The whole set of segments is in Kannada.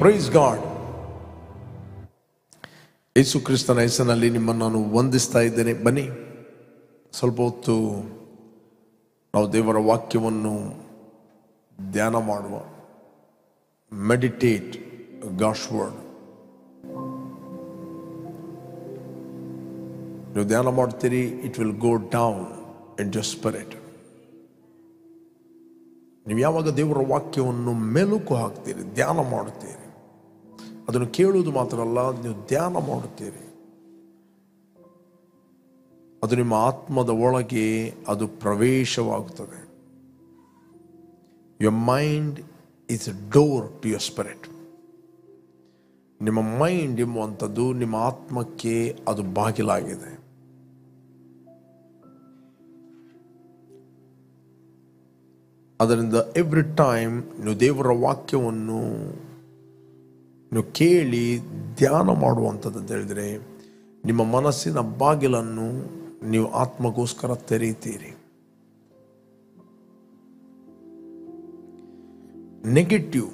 Praise God. ಯೇಸು ಕ್ರಿಸ್ತನ ಹೆಸರಿನಲ್ಲಿ ನಿಮ್ಮನ್ನು ನಾನು ವಂದಿಸ್ತಾ ಇದ್ದೇನೆ. ಬನ್ನಿ ಸ್ವಲ್ಪ ಹೊತ್ತು ನಾವು ದೇವರ ವಾಕ್ಯವನ್ನು ಧ್ಯಾನ ಮಾಡುವ. Meditate God's word. ನೀವು ಧ್ಯಾನ ಮಾಡ್ತೀರಿ, it will go down in your spirit. ನೀವು ಯಾವಾಗ ದೇವರ ವಾಕ್ಯವನ್ನು ಮೆಲುಕು ಹಾಕ್ತೀರಿ, ಧ್ಯಾನ ಮಾಡುತ್ತೀರಿ, ಅದನ್ನು ಕೇಳುವುದು ಮಾತ್ರ ಅಲ್ಲ, ನೀವು ಧ್ಯಾನ ಮಾಡುತ್ತೀರಿ, ಅದು ನಿಮ್ಮ ಆತ್ಮದ ಒಳಗೆ ಅದು ಪ್ರವೇಶವಾಗುತ್ತದೆ. Your mind is a door to your spirit. ನಿಮ್ಮ ಮೈಂಡ್ ಎಂಬುವಂಥದ್ದು ನಿಮ್ಮ ಆತ್ಮಕ್ಕೆ ಅದು ಬಾಗಿಲಾಗಿದೆ. ಅದರಿಂದ ಎವ್ರಿ ಟೈಮ್ ನೀವು ದೇವರ ವಾಕ್ಯವನ್ನು ನೀವು ಕೇಳಿ ಧ್ಯಾನ ಮಾಡುವಂಥದ್ದು ಅಂತ ಹೇಳಿದರೆ, ನಿಮ್ಮ ಮನಸ್ಸಿನ ಬಾಗಿಲನ್ನು ನೀವು ಆತ್ಮಗೋಸ್ಕರ ತೆರೀತೀರಿ. ನೆಗೆಟಿವ್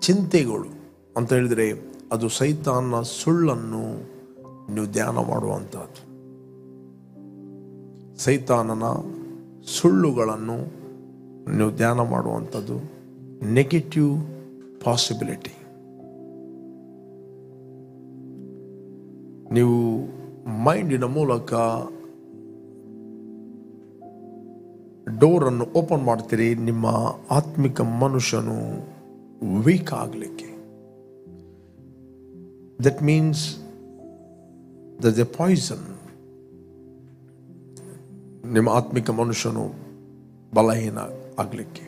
ಚಿಂತೆಗಳು ಅಂತ ಹೇಳಿದರೆ ಅದು ಸೈತಾನನ ಸುಳ್ಳನ್ನು ನೀವು ಧ್ಯಾನ ಮಾಡುವಂಥದ್ದು. ಸೈತಾನನ ಸುಳ್ಳುಗಳನ್ನು ನೀವು ಧ್ಯಾನ ಮಾಡುವಂಥದ್ದು. Negative possibility. ನೀವು ಮೈಂಡಿನ ಮೂಲಕ ಡೋರನ್ನು ಓಪನ್ ಮಾಡ್ತೀರಿ, ನಿಮ್ಮ ಆತ್ಮಿಕ ಮನುಷ್ಯನು ವೀಕ್ ಆಗಲಿಕ್ಕೆ. That means the poison. ನಿಮ್ಮ ಆತ್ಮಿಕ ಮನುಷ್ಯನು ಬಲಹೀನ ಆಗಲಿಕ್ಕೆ.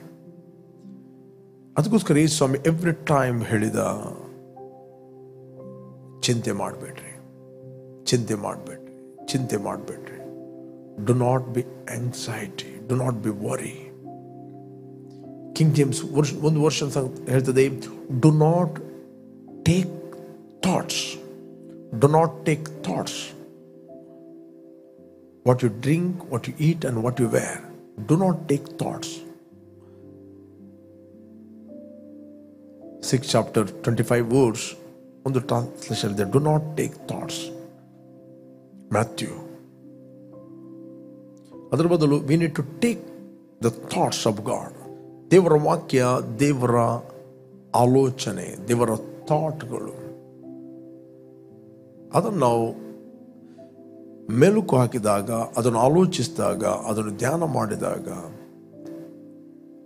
ಅದಕ್ಕೋಸ್ಕರ ಈ ಸ್ವಾಮಿ ಎವ್ರಿ ಟೈಮ್ ಹೇಳಿದ, ಚಿಂತೆ ಮಾಡಬೇಡ್ರಿ, ಚಿಂತೆ ಮಾಡಬೇಡ್ರಿ, ಚಿಂತೆ ಮಾಡಬೇಡ್ರಿ. Do not be anxiety, do not be worry. King James ಒಂದು ವರ್ಷ ಹೇಳ್ತದೆ, do not take thoughts, do not take thoughts. What you drink, what you eat and what you wear. Do not take thoughts. 6th chapter 25 verse on the translation there, do not take thoughts. Matthew. ಅದರ ಬದಲು we need to take the thoughts of God. ದೇವರ ವಾಕ್ಯ, ದೇವರ ಆಲೋಚನೆ, ದೇವರ ಥಾಟ್ಗಳು, ಅದನ್ನು ನಾವು ಮೆಲುಕು ಹಾಕಿದಾಗ, ಅದನ್ನು ಆಲೋಚಿಸಿದಾಗ, ಅದನ್ನು ಧ್ಯಾನ ಮಾಡಿದಾಗ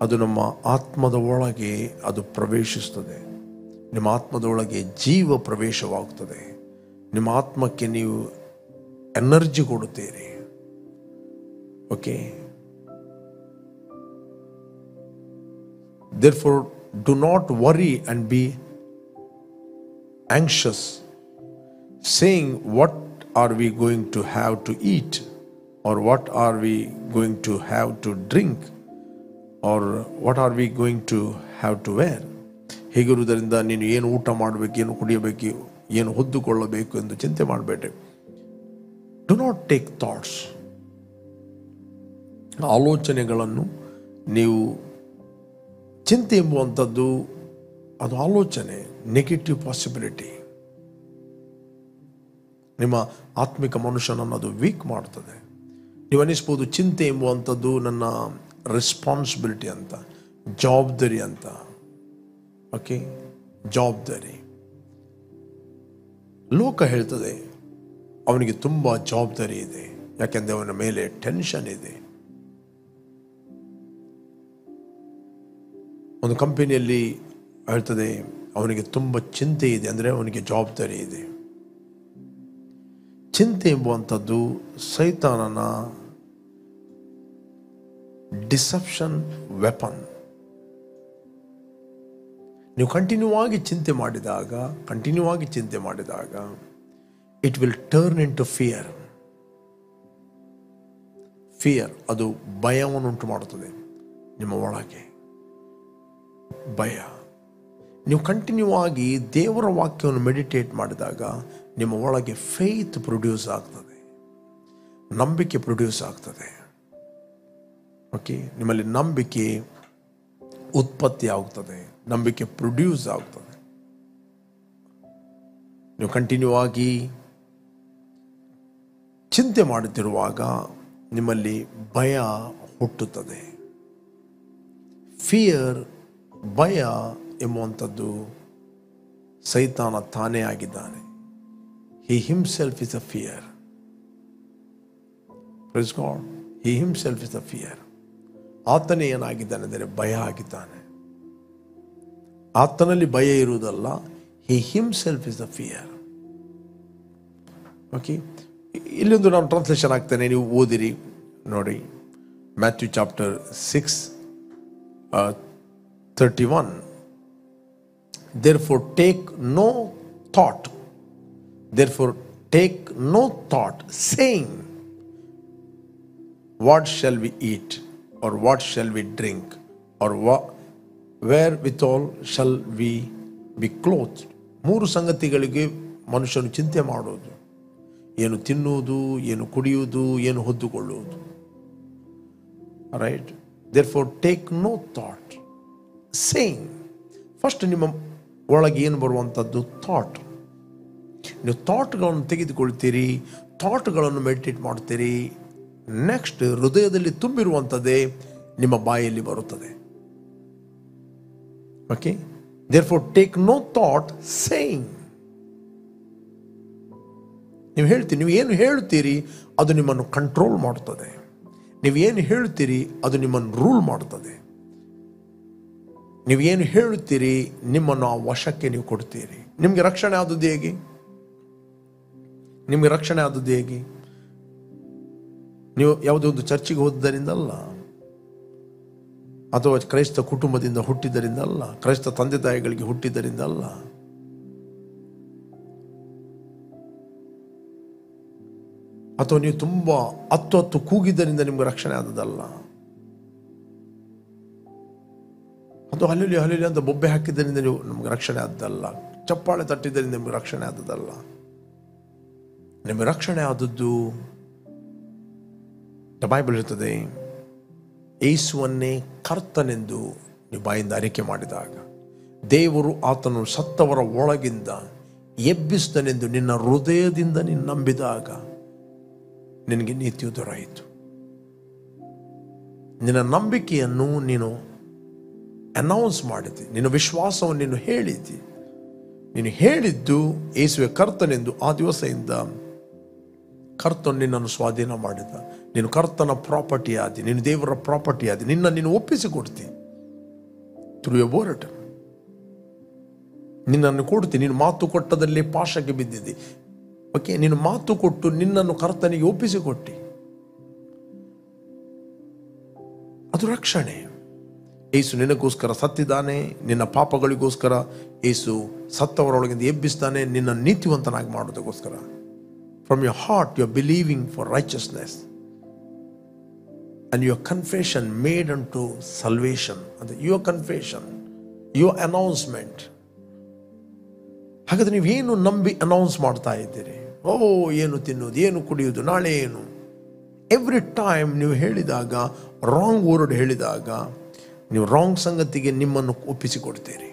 ಅದು ನಮ್ಮ ಆತ್ಮದ ಒಳಗೆ ಅದು ಪ್ರವೇಶಿಸ್ತದೆ. ನಿಮ್ಮ ಆತ್ಮದ ಒಳಗೆ ಜೀವ ಪ್ರವೇಶವಾಗುತ್ತದೆ. ನಿಮ್ಮ ಆತ್ಮಕ್ಕೆ ನೀವು ಎನರ್ಜಿ ಕೊಡುತ್ತೀರಿ. Okay, therefore do not worry and be anxious, saying what are we going to have to eat, or what are we going to have to drink, or what are we going to have to wear. ಹೀಗಿರುವುದರಿಂದ ನೀನು ಏನು ಊಟ ಮಾಡಬೇಕು, ಏನು ಕುಡಿಯಬೇಕು, ಏನು ಹೊದ್ದುಕೊಳ್ಳಬೇಕು ಎಂದು ಚಿಂತೆ ಮಾಡಬೇಡ್ರಿ. Do not take thoughts. ಆಲೋಚನೆಗಳನ್ನು ನೀವು, ಚಿಂತೆ ಎಂಬುವಂಥದ್ದು ಅದು ಆಲೋಚನೆ, ನೆಗೆಟಿವ್ ಪಾಸಿಬಿಲಿಟಿ. ನಿಮ್ಮ ಆತ್ಮಿಕ ಮನುಷ್ಯನನ್ನು ಅದು ವೀಕ್ ಮಾಡ್ತದೆ. ನೀವು ಅನ್ನಿಸ್ಬೋದು, ಚಿಂತೆ ಎಂಬುವಂಥದ್ದು ನನ್ನ ರೆಸ್ಪಾನ್ಸಿಬಿಲಿಟಿ ಅಂತ, ಜವಾಬ್ದಾರಿ ಅಂತ. ಓಕೆ, ಜವಾಬ್ದಾರಿ. ಲೋಕ ಹೇಳ್ತದೆ ಅವನಿಗೆ ತುಂಬ ಜವಾಬ್ದಾರಿ ಇದೆ, ಯಾಕೆಂದರೆ ಅವನ ಮೇಲೆ ಟೆನ್ಷನ್ ಇದೆ. ಒಂದು ಕಂಪನಿಯಲ್ಲಿ ಹೇಳ್ತದೆ ಅವನಿಗೆ ತುಂಬ ಚಿಂತೆ ಇದೆ, ಅಂದರೆ ಅವನಿಗೆ ಜವಾಬ್ದಾರಿ ಇದೆ. ಚಿಂತೆ ಎಂಬುವಂಥದ್ದು ಸೈತಾನನ ಡಿಸೆಪ್ಷನ್ ವೆಪನ್. ನೀವು ಕಂಟಿನ್ಯೂ ಆಗಿ ಚಿಂತೆ ಮಾಡಿದಾಗ it will turn into fear. Fear ಅದು ಭಯವನ್ನು ಉಂಟು ಮಾಡುತ್ತದೆ ನಿಮ್ಮ ಒಳಗೆ. ಭಯ. ನೀವು ಕಂಟಿನ್ಯೂ ಆಗಿ ದೇವರ ವಾಕ್ಯವನ್ನು ಮೆಡಿಟೇಟ್ ಮಾಡಿದಾಗ ನಿಮ್ಮ ಒಳಗೆ ಫೇತ್ ಪ್ರೊಡ್ಯೂಸ್ ಆಗ್ತದೆ, ನಂಬಿಕೆ ಪ್ರೊಡ್ಯೂಸ್ ಆಗ್ತದೆ. ಓಕೆ, ನಿಮ್ಮಲ್ಲಿ ನಂಬಿಕೆ ಉತ್ಪತ್ತಿ ಆಗ್ತದೆ, ನಂಬಿಕೆ ಪ್ರೊಡ್ಯೂಸ್ ಆಗ್ತದೆ. ನೀವು ಕಂಟಿನ್ಯೂ ಆಗಿ ಚಿಂತೆ ಮಾಡುತ್ತಿರುವಾಗ ನಿಮ್ಮಲ್ಲಿ ಭಯ ಹುಟ್ಟುತ್ತದೆ. ಫಿಯರ್, ಭಯ ಎಂಬುವಂಥದ್ದು ಸೈತಾನ ತಾನೇ ಆಗಿದ್ದಾನೆ. He himself is a fear. Praise God. He himself is a fear. ಆತನೇ ಏನಾಗಿದ್ದಾನೆ ಅಂದರೆ ಭಯ ಆಗಿದ್ದಾನೆ. ಆತನಲ್ಲಿ ಭಯ ಇರುವುದಲ್ಲ, He himself is a fear. Okay, ಇಲ್ಲೊಂದು ನಾನು ಟ್ರಾನ್ಸ್ಲೇಷನ್ ಆಗ್ತೇನೆ, ನೀವು ಓದಿರಿ ನೋಡಿ. Matthew chapter 6:31. Therefore take no thought. Therefore take no thought, saying, what shall we eat, or what shall we drink, or wherewithal shall we be clothed. 3 ಸಂಗತಿಗಳಿಗೆ ಮನುಷ್ಯನು ಚಿಂತೆ ಮಾಡೋದು: ಏನು ತಿನ್ನುವುದು, ಏನು ಕುಡಿಯುವುದು, ಏನು ಹೊದ್ದುಕೊಳ್ಳುವುದು. Right. Therefore take no thought, saying. First ನಿಮ್ಮ ಒಳಗೆ ಏನು ಬರುವಂಥದ್ದು? ಥಾಟ್. ನೀವು ಥಾಟ್ಗಳನ್ನು ತೆಗೆದುಕೊಳ್ತೀರಿ, ಥಾಟ್ಗಳನ್ನು ಮೆಡಿಟೇಟ್ ಮಾಡ್ತೀರಿ. ನೆಕ್ಸ್ಟ್ ಹೃದಯದಲ್ಲಿ ತುಂಬಿರುವಂಥದ್ದೇ ನಿಮ್ಮ ಬಾಯಲ್ಲಿ ಬರುತ್ತದೆ. Okay. Therefore take no thought, saying. ನೀವು ಹೇಳ್ತೀರಿ, ನೀವು ಏನು ಹೇಳ್ತೀರಿ ಅದು ನಿಮ್ಮನ್ನು ಕಂಟ್ರೋಲ್ ಮಾಡುತ್ತದೆ. ನೀವೇನು ಹೇಳ್ತೀರಿ ಅದು ನಿಮ್ಮನ್ನು ರೂಲ್ ಮಾಡುತ್ತದೆ. ನೀವೇನು ಹೇಳುತ್ತೀರಿ ನಿಮ್ಮನ್ನು ಆ ವಶಕ್ಕೆ ನೀವು ಕೊಡ್ತೀರಿ. ನಿಮಗೆ ರಕ್ಷಣೆ ಆದದ್ದು ಹೇಗೆ? ನಿಮಗೆ ರಕ್ಷಣೆ ಆದದ್ದು ಹೇಗೆ? ನೀವು ಯಾವುದೋ ಒಂದು ಚರ್ಚಿಗೆ ಹೋದರಿಂದ ಅಲ್ಲ, ಅಥವಾ ಕ್ರೈಸ್ತ ಕುಟುಂಬದಿಂದ ಹುಟ್ಟಿದ್ದರಿಂದ ಅಲ್ಲ, ಕ್ರೈಸ್ತ ತಂದೆ ತಾಯಿಗಳಿಗೆ ಹುಟ್ಟಿದ್ದರಿಂದ ಅಲ್ಲ. ಅಥವಾ ನೀವು ತುಂಬ ಹತ್ತು ಕೂಗಿದ್ದರಿಂದ ನಿಮ್ಗೆ ರಕ್ಷಣೆ ಆದದಲ್ಲ. ಅದು ಹಲ್ಲೆಲೂಯಾ ಅಂತ ಬೊಬ್ಬೆ ಹಾಕಿದ್ದರಿಂದ ನೀವು ನಮ್ಗೆ ರಕ್ಷಣೆ ಆದದ್ದಲ್ಲ. ಚಪ್ಪಾಳೆ ತಟ್ಟಿದ್ದರಿಂದ ನಿಮ್ಗೆ ರಕ್ಷಣೆ ಆದದ್ದಲ್ಲ. ನಿಮಗೆ ರಕ್ಷಣೆ ಆದದ್ದು, ಬೈಬಲ್ ಇರ್ತದೆ, ಯೇಸುವನ್ನೇ ಕರ್ತನೆಂದು ನೀವು ಬಾಯಿಂದ ಅರಿಕೆ ಮಾಡಿದಾಗ, ದೇವರು ಆತನು ಸತ್ತವರ ಒಳಗಿಂದ ಎಬ್ಬಿಸಿದನೆಂದು ನಿನ್ನ ಹೃದಯದಿಂದ ನೀನು ನಂಬಿದಾಗ ನಿನಗೆ ನೀತಿಯು ದೊರೆಯಿತು. ನಿನ್ನ ನಂಬಿಕೆಯನ್ನು ನೀನು ಅನೌನ್ಸ್ ಮಾಡಿದ್ದಿ, ನಿನ್ನ ವಿಶ್ವಾಸವನ್ನು ನೀನು ಹೇಳಿದ್ದಿ. ನೀನು ಹೇಳಿದ್ದು ಯೇಸುವೆ ಕರ್ತನೆಂದು. ಆ ದಿವಸದಿಂದ ಕರ್ತನು ನಿನ್ನನ್ನು ಸ್ವಾಧೀನ ಮಾಡಿದ. ನೀನು ಕರ್ತನ ಪ್ರಾಪರ್ಟಿ ಆದಿ, ನೀನು ದೇವರ ಪ್ರಾಪರ್ಟಿ ಆದಿ. ನೀನು ಒಪ್ಪಿಸಿಕೊಡ್ತಿ ಥ್ರೂ ಎ ವರ್ಡ್. ನಿನ್ನನ್ನು ಕೊಡ್ತಿ. ನೀನು ಮಾತು ಕೊಟ್ಟದಲ್ಲಿ ಪಾಶಕ್ಕೆ ಬಿದ್ದಿದ್ದಿ. ಓಕೆ, ನೀನು ಮಾತು ಕೊಟ್ಟು ನಿನ್ನನ್ನು ಕರ್ತನಿಗೆ ಒಪ್ಪಿಸಿಕೊಟ್ಟಿ. ಅದು ರಕ್ಷಣೆ. ಯೇಸು ನಿನಗೋಸ್ಕರ ಸತ್ತಿದ್ದಾನೆ, ನಿನ್ನ ಪಾಪಗಳಿಗೋಸ್ಕರ ಯೇಸು ಸತ್ತವರೊಳಗಿಂದ ಎಬ್ಬಿಸ್ತಾನೆ, ನಿನ್ನ ನೀತಿವಂತನಾಗಿ ಮಾಡೋದಕ್ಕೋಸ್ಕರ. From your heart you are believing for righteousness and your confession made unto salvation. And your confession, your announcement. ಹಾಗಾದ್ರೆ ನೀವೇನು ನಂಬಿ ಅನೌನ್ಸ್ ಮಾಡ್ತಾ ಇದ್ದೀರಿ? ಏನು ತಿನ್ನೋದು, ಏನು ಕುಡಿಯೋದು, ನಾಳೆ ಏನು? ಎವ್ರಿ ಟೈಮ್ ನೀವು ಹೇಳಿದಾಗ, ರಾಂಗ್ ವರ್ಡ್ ಹೇಳಿದಾಗ, ನೀವು ರಾಂಗ್ ಸಂಗತಿಗೆ ನಿಮ್ಮನ್ನು ಒಪ್ಪಿಸಿಕೊಡ್ತೀರಿ.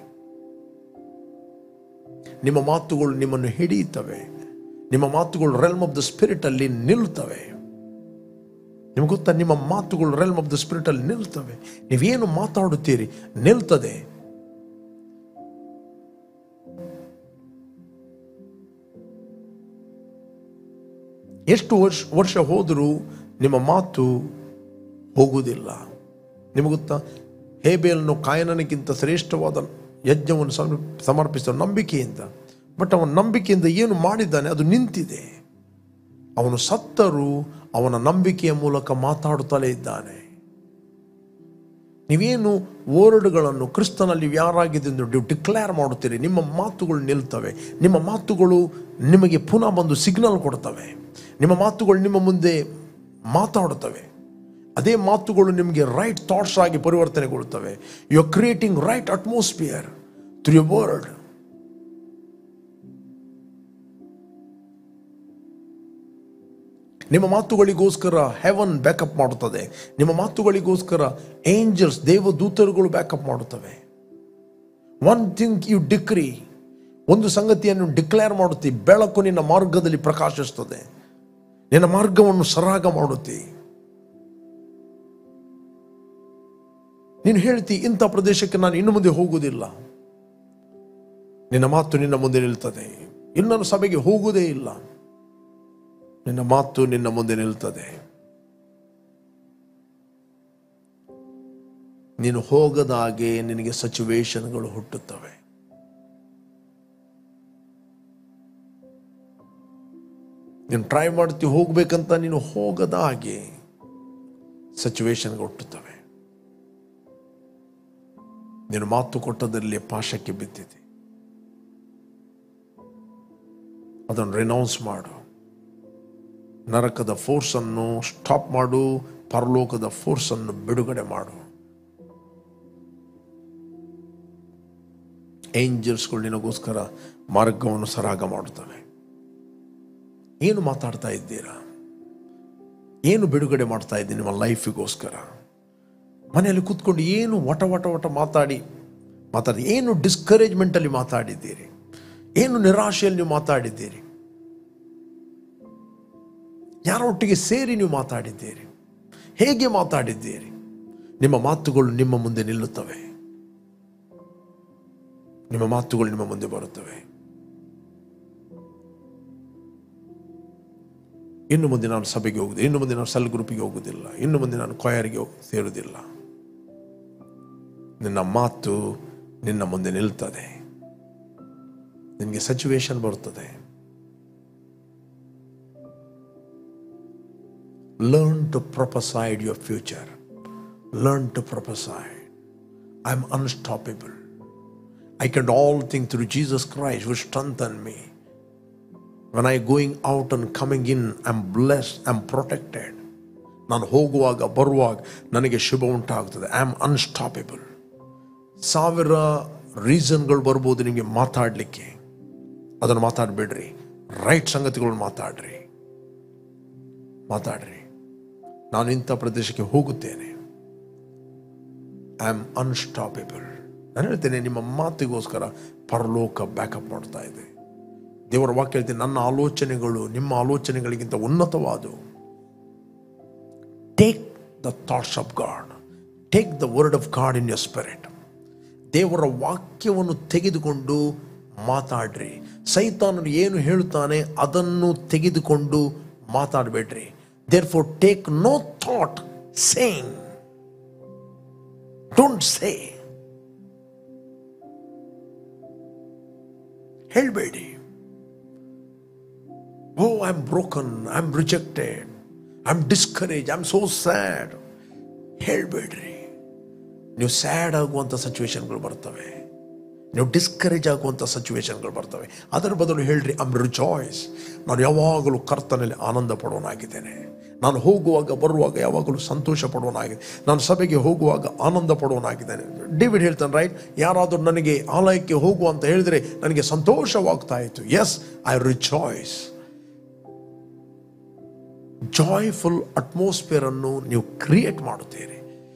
ನಿಮ್ಮ ಮಾತುಗಳು ನಿಮ್ಮನ್ನು ಹಿಡಿಯುತ್ತವೆ. ನಿಮ್ಮ ಮಾತುಗಳು ರೆಲ್ಮ್ ಆಫ್ ದ ಸ್ಪಿರಿಟ್ ಅಲ್ಲಿ ನಿಲ್ತವೆ. ನಿಮ್ಗೆ ಗೊತ್ತಾ, ನಿಮ್ಮ ಮಾತುಗಳು ರೆಲ್ಮ್ ಆಫ್ ದ ಸ್ಪಿರಿಟ್ ಅಲ್ಲಿ ನಿಲ್ತವೆ. ನೀವೇನು ಮಾತಾಡುತ್ತೀರಿ ನಿಲ್ತದೆ. ಎಷ್ಟು ವರ್ಷ ಹೋದರೂ ನಿಮ್ಮ ಮಾತು ಹೋಗುವುದಿಲ್ಲ. ನಿಮಗೆ ಗೊತ್ತಾ, ಹೇಬೇಲನು ಕಾಯನನಿಗಿಂತ ಶ್ರೇಷ್ಠವಾದ ಯಜ್ಞವನ್ನು ಸಮರ್ಪಿಸಿದ ನಂಬಿಕೆಯಿಂದ. ಬಟ್ ಅವನ ನಂಬಿಕೆಯಿಂದ ಏನು ಮಾಡಿದ್ದಾನೆ ಅದು ನಿಂತಿದೆ. ಅವನು ಸತ್ತರೂ ಅವನ ನಂಬಿಕೆಯ ಮೂಲಕ ಮಾತಾಡುತ್ತಲೇ ಇದ್ದಾನೆ. ನೀವೇನು ವರ್ಡ್ಗಳನ್ನು ಕ್ರಿಸ್ತನಲ್ಲಿ ಯಾರಾಗಿದೆ ಎಂದು ನೀವು ಡಿಕ್ಲೇರ್ ಮಾಡುತ್ತೀರಿ, ನಿಮ್ಮ ಮಾತುಗಳು ನಿಲ್ತವೆ. ನಿಮ್ಮ ಮಾತುಗಳು ನಿಮಗೆ ಪುನಃ ಬಂದು ಸಿಗ್ನಲ್ ಕೊಡ್ತವೆ. ನಿಮ್ಮ ಮಾತುಗಳು ನಿಮ್ಮ ಮುಂದೆ ಮಾತಾಡುತ್ತವೆ. ಅದೇ ಮಾತುಗಳು ನಿಮಗೆ ರೈಟ್ ಥಾಟ್ಸ್ ಆಗಿ ಪರಿವರ್ತನೆಗೊಳ್ಳುತ್ತವೆ. You are creating right atmosphere through your word. ನಿಮ್ಮ ಮಾತುಗಳಿಗೋಸ್ಕರ ಹೆವನ್ ಬ್ಯಾಕಪ್ ಮಾಡುತ್ತದೆ. ನಿಮ್ಮ ಮಾತುಗಳಿಗೋಸ್ಕರ ಏಂಜಲ್ಸ್, ದೇವದೂತರುಗಳು ಬ್ಯಾಕಪ್ ಮಾಡುತ್ತವೆ. ಒನ್ ಥಿಂಗ್ ಯು ಡಿಕ್ರಿ, ಒಂದು ಸಂಗತಿಯನ್ನು ಡಿಕ್ಲೇರ್ ಮಾಡುತ್ತಿ, ಬೆಳಕು ನಿನ್ನ ಮಾರ್ಗದಲ್ಲಿ ಪ್ರಕಾಶಿಸುತ್ತದೆ, ನಿನ್ನ ಮಾರ್ಗವನ್ನು ಸರಾಗ ಮಾಡುತ್ತಿ. ನೀನು ಹೇಳ್ತಿ, ಇಂಥ ಪ್ರದೇಶಕ್ಕೆ ನಾನು ಇನ್ನು ಮುಂದೆ ಹೋಗುವುದಿಲ್ಲ. ನಿನ್ನ ಮಾತು ನಿನ್ನ ಮುಂದೆ ನಿಲ್ತದೆ. ಇನ್ನೊಂದು ಸಭೆಗೆ ಹೋಗುವುದೇ ಇಲ್ಲ, ನಿನ್ನ ಮಾತು ನಿನ್ನ ಮುಂದೆ ನಿಲ್ತದೆ. ನೀನು ಹೋಗದ ಹಾಗೆ ನಿನಗೆ ಸಿಚುವೇಶನ್ಗಳು ಹುಟ್ಟುತ್ತವೆ. ನೀನು ಟ್ರೈ ಮಾಡ್ತೀವಿ ಹೋಗ್ಬೇಕಂತ, ನೀನು ಹೋಗದ ಹಾಗೆ ಸಿಚುವೇಶನ್ಗಳು ಹುಟ್ಟುತ್ತವೆ. ನೀನು ಮಾತು ಕೊಟ್ಟದಲ್ಲಿ ಪಾಶಕ್ಕೆ ಬಿದ್ದಿದೆ, ಅದನ್ನು ರಿನೌನ್ಸ್ ಮಾಡು. ನರಕದ ಫೋರ್ಸನ್ನು ಸ್ಟಾಪ್ ಮಾಡು, ಪರಲೋಕದ ಫೋರ್ಸನ್ನು ಬಿಡುಗಡೆ ಮಾಡು. ಏಂಜಲ್ಸ್ಗಳು ನಿನಗೋಸ್ಕರ ಮಾರ್ಗವನ್ನು ಸರಾಗ ಮಾಡುತ್ತವೆ. ಏನು ಮಾತಾಡ್ತಾ ಇದ್ದೀರಾ? ಏನು ಬಿಡುಗಡೆ ಮಾಡ್ತಾ ಇದ್ದೀನಿ ನಿಮ್ಮ ಲೈಫಿಗೋಸ್ಕರ? ಮನೆಯಲ್ಲಿ ಕೂತ್ಕೊಂಡು ಏನು ವಟ ವಟ ವಟ ಮಾತಾಡಿ ಏನು ಡಿಸ್ಕರೇಜ್ಮೆಂಟಲ್ಲಿ ಮಾತಾಡಿದ್ದೀರಿ? ಏನು ನಿರಾಶೆಯಲ್ಲಿ ನೀವು ಮಾತಾಡಿದ್ದೀರಿ? ಯಾರೊಟ್ಟಿಗೆ ಸೇರಿ ನೀವು ಮಾತಾಡಿದ್ದೀರಿ? ಹೇಗೆ ಮಾತಾಡಿದ್ದೀರಿ? ನಿಮ್ಮ ಮಾತುಗಳು ನಿಮ್ಮ ಮುಂದೆ ನಿಲ್ಲುತ್ತವೆ, ನಿಮ್ಮ ಮಾತುಗಳು ನಿಮ್ಮ ಮುಂದೆ ಬರುತ್ತವೆ. ಇನ್ನು ಮುಂದೆ ನಾನು ಸಭೆಗೆ ಹೋಗುವುದಿಲ್ಲ, ಇನ್ನು ಮುಂದೆ ನಾನು ಸೆಲ್ ಗ್ರೂಪಿಗೆ ಹೋಗುವುದಿಲ್ಲ, ಇನ್ನು ಮುಂದೆ ನಾನು ಕೊಯರಿಗೆ ಸೇರುವುದಿಲ್ಲ. ನಿನ್ನ ಮಾತು ನಿನ್ನ ಮುಂದೆ ನಿಲ್ತದೆ. ನಿನಗೆ ಸಿಚುವೇಶನ್ ಬರುತ್ತದೆ. Learn to prophesy your future. Learn to prophesy. I am unstoppable. I can do all things through Jesus Christ who strengthens me. When I going out and coming in, I am blessed, I am protected. ನಾನು ಹೋಗುವಾಗ ಬರುವಾಗ ನನಗೆ ಶುಭ ಉಂಟಾಗ್ತದೆ. I am unstoppable. 1000 ರೀಸನ್ಗಳು ಬರ್ಬೋದು ನಿಮಗೆ ಮಾತಾಡಲಿಕ್ಕೆ. ಅದನ್ನು ಮಾತಾಡಬೇಡ್ರಿ. ರೈಟ್ ಸಂಗತಿಗಳನ್ನು ಮಾತಾಡ್ರಿ. ನಾನು ಇಂಥ ಪ್ರದೇಶಕ್ಕೆ ಹೋಗುತ್ತೇನೆ. I am unstoppable. ನಾನು ಹೇಳ್ತೇನೆ, ನಿಮ್ಮ ಮಾತಿಗೋಸ್ಕರ ಪರಲೋಕ ಬ್ಯಾಕಪ್ ಮಾಡ್ತಾ ಇದೆ. ದೇವರ ವಾಕ್ಯ ಹೇಳ್ತೀನಿ, ನನ್ನ ಆಲೋಚನೆಗಳು ನಿಮ್ಮ ಆಲೋಚನೆಗಳಿಗಿಂತ ಉನ್ನತವಾದವು. Take the thoughts of God, take the word of God in your spirit. ದೇವರ ವಾಕ್ಯವನ್ನು ತೆಗೆದುಕೊಂಡು ಮಾತಾಡ್ರಿ. ಸೈತಾನನು ಏನು ಹೇಳುತ್ತಾನೆ ಅದನ್ನು ತೆಗೆದುಕೊಂಡು ಮಾತಾಡಬೇಡ್ರಿ. Therefore take no thought saying. Don't say. ಹೇಳ್ಬೇಡಿ. Oh, I'm broken, I'm rejected, I'm discouraged, I'm so sad. ಹೇಳ್ಬೇಡ್ರಿ. ನೀವು ಸ್ಯಾಡ್ ಆಗುವಂಥ ಸಿಚುವೇಶನ್ಗಳು ಬರ್ತವೆ, ನೀವು ಡಿಸ್ಕರೇಜ್ ಆಗುವಂಥ ಸಿಚುವೇಶನ್ಗಳು ಬರ್ತವೆ. ಅದರ ಬದಲು ಹೇಳ್ರಿ, ಐ ಆಮ್ ರಿಜಾಯ್ಸ್. ನಾನು ಯಾವಾಗಲೂ ಕರ್ತನಲ್ಲಿ ಆನಂದ ಪಡೋನಾಗಿದ್ದೇನೆ. ನಾನು ಹೋಗುವಾಗ ಬರುವಾಗ ಯಾವಾಗಲೂ ಸಂತೋಷ ಪಡೋನಾಗಿದೆ. ನಾನು ಸಭೆಗೆ ಹೋಗುವಾಗ ಆನಂದ ಪಡೋನಾಗಿದ್ದೇನೆ. ಡೇವಿಡ್ ಹೇಳ್ತಾನೆ, ರೈಟ್, ಯಾರಾದರೂ ನನಗೆ ಆಲಯಕ್ಕೆ ಹೋಗು ಅಂತ ಹೇಳಿದರೆ ನನಗೆ ಸಂತೋಷವಾಗ್ತಾ ಇತ್ತು. Yes, I rejoice. Joyful atmosphere ಅನ್ನು ನೀವು ಕ್ರಿಯೇಟ್ ಮಾಡುತ್ತೀರಿ.